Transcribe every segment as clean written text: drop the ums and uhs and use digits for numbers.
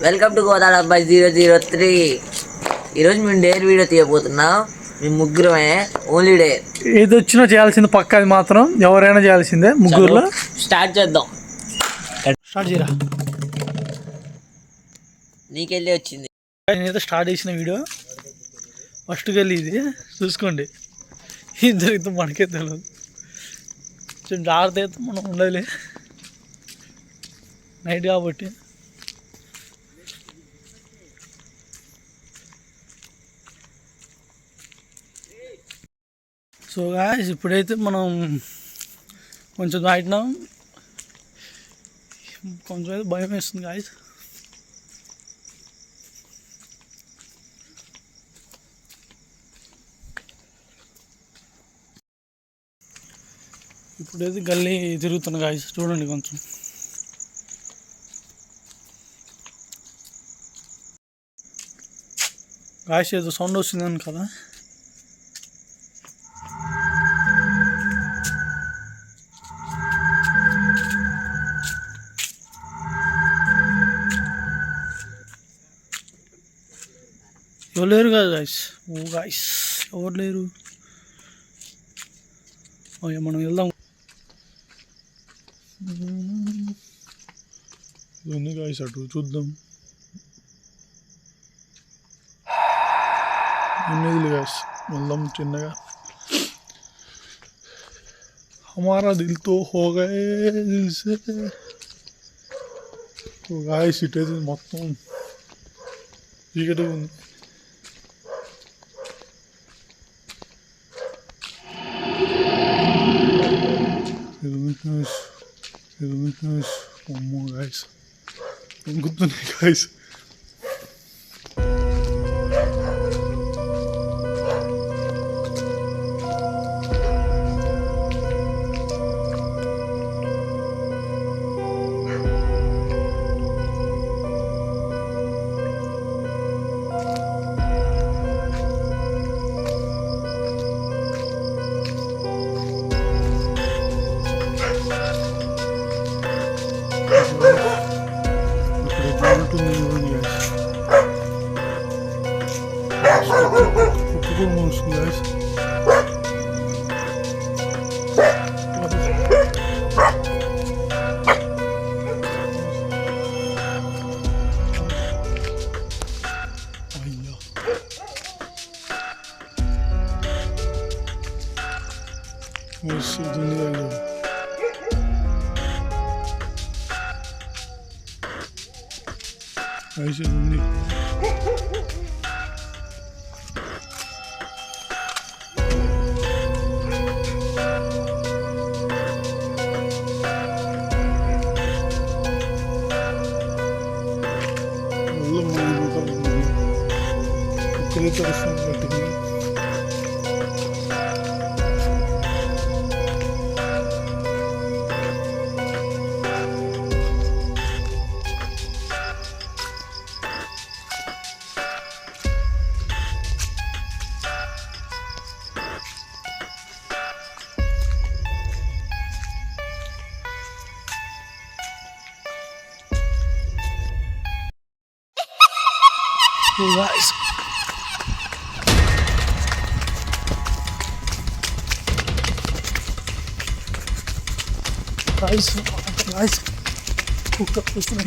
Welcome to Godavari అబ్బాయి 003. ఈరోజు మేము డేర్ వీడియో తీయబోతున్నాం. మేము ముగ్గురమే, ఓన్లీ డేర్. ఏది వచ్చినా చేయాల్సింది పక్క, అది మాత్రం ఎవరైనా చేయాల్సిందే. ముగ్గురులో స్టార్ట్ చేద్దాం. స్టార్ట్ చేయరా. నీకెళ్ళి వచ్చింది. నేనైతే స్టార్ట్ చేసిన వీడియో ఫస్ట్కి వెళ్ళి ఇది చూసుకోండి. ఇద్దరు మనకే తెలియదు. జాగ్రత్త అయితే మనం ఉండాలి, నైట్ కాబట్టి. సో గాయ్స్, ఇప్పుడైతే మనం కొంచెం దాటినాం. కొంచెం అయితే భయం వేస్తుంది గాయ్స్. ఇప్పుడైతే గల్లీ తిరుగుతున్నా గాయ్స్, చూడండి కొంచెం. గాయ్స్ ఏదో సౌండ్ వస్తుందని కదా. ఎవరు లేరు కదా గాయ్స్. ఓ గాయ్స్, ఎవరు లేరు. ఓకే, మనం వెళ్దాం. ఇవన్నీ గాయ్స్ అటు చూద్దాం. ఎనిమిది గాయ్స్, వెళ్దాం చిన్నగా. हमारा दिल तो हो गए दिल से. గాయ్స్ ఇటైతే మొత్తం చీకటిగా ఉంది. అమ్మో గాయ్స్, గుర్తున్నాయి guys. Ayşe döndü. Oğlum bu kadar. Okula çalışan zaten. Oh guys, cook up this thing.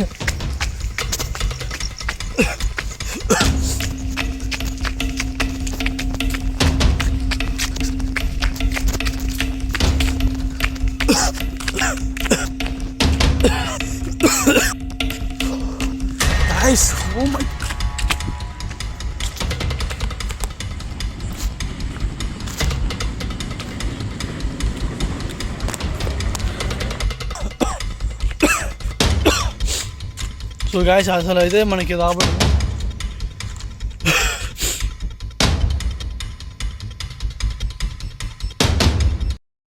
Guys, oh my. So guys, అసలు అయితే మనకి రాబడి.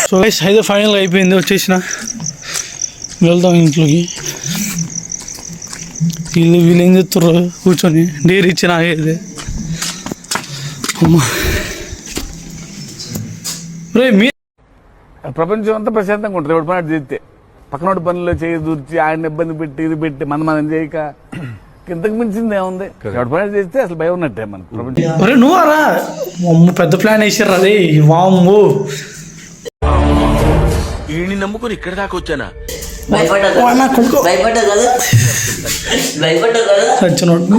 సో గాయ్స్ అయితే ఫైనల్గా అయిపోయింది, వచ్చేసిన. వెళ్దాం ఇంట్లోకి. వీళ్ళు ఏం చెప్తారు కూర్చొని, డేర్ ఇచ్చిన ఆగేది. ప్రపంచం అంతా ప్రశాంతంగా ఉంటుంది ఎవరి పని చేస్తే. పక్కనోడి పనుల్లో చేయి దూర్చి ఆయన ఇబ్బంది పెట్టి ఇది పెట్టి మనం చేయక ఇంతకు మించింది ఏముంది ఎవరి పని చేస్తే అసలు భయం ఉన్నట్టే మనకు ప్రపంచం. ఒరే నువ్వు రా అమ్మ పెద్ద ప్లాన్ వేసారు అదే వామ్ము వీడిని నమ్ముకుని ఇక్కడ దాకా వచ్చానా? భయపడ్డా కదా చచ్చినోడు